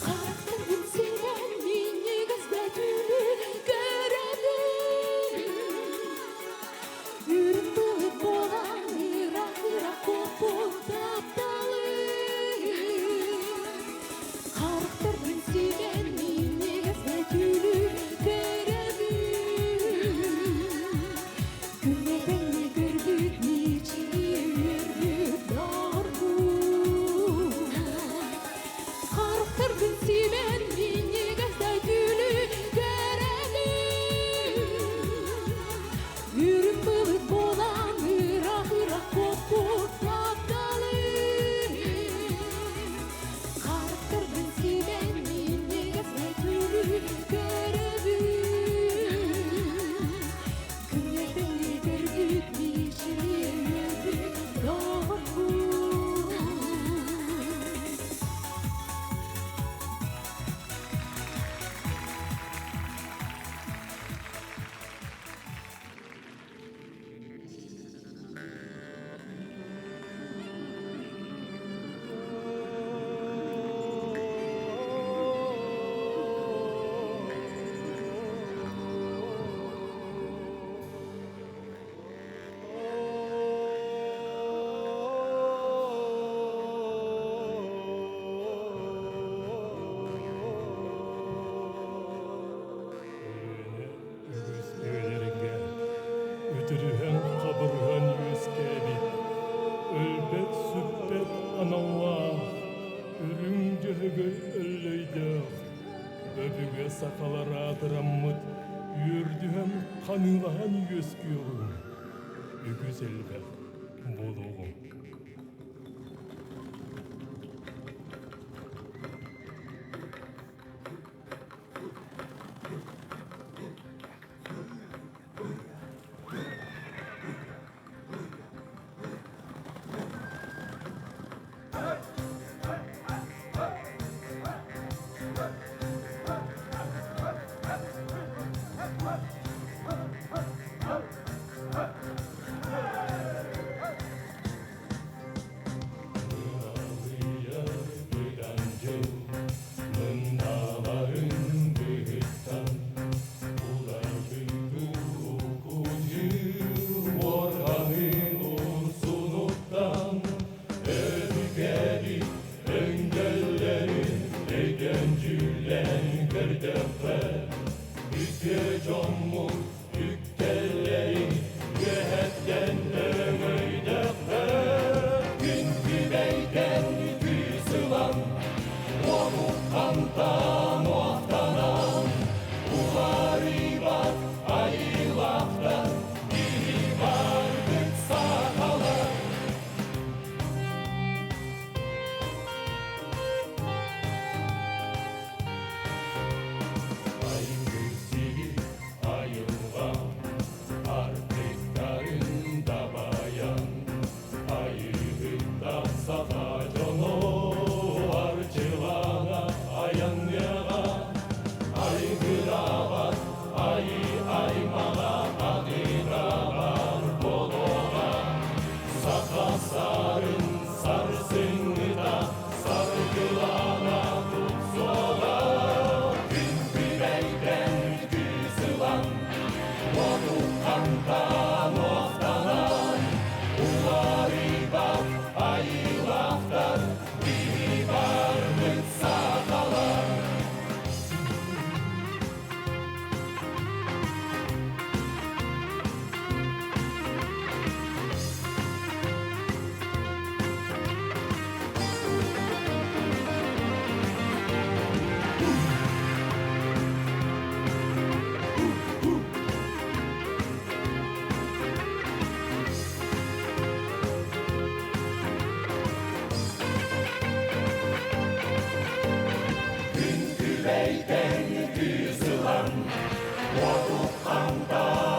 Karıktır gün silen mini gözde gülü görebin. Yürüp bılık boğan ıra kopun taptalı. Karıktır gün silen mini gözde gülü görebin. Gülmedeni gördük, niçiliğe yürüdük, yorgun. Karıktır gün silen mini gözde gülü görelim. Yürüp bılık boğan ıra kopun taptalı. Karıktır gün silen mini gözde gülü görelim. Gülmedeni gördük, niçiliğe yürüdük, yorgun. Üskülerге, ötürühen kabırhan yüzkeli, ölbet sübbet anallah, ürüngöhügö öllöydök, öbüge sakalara adırammıt, yürdühem kanılahan yüzküyorum, ügüz elbet buluğum. Sata jono archivana ayan leiden kysylan. Luotu antaa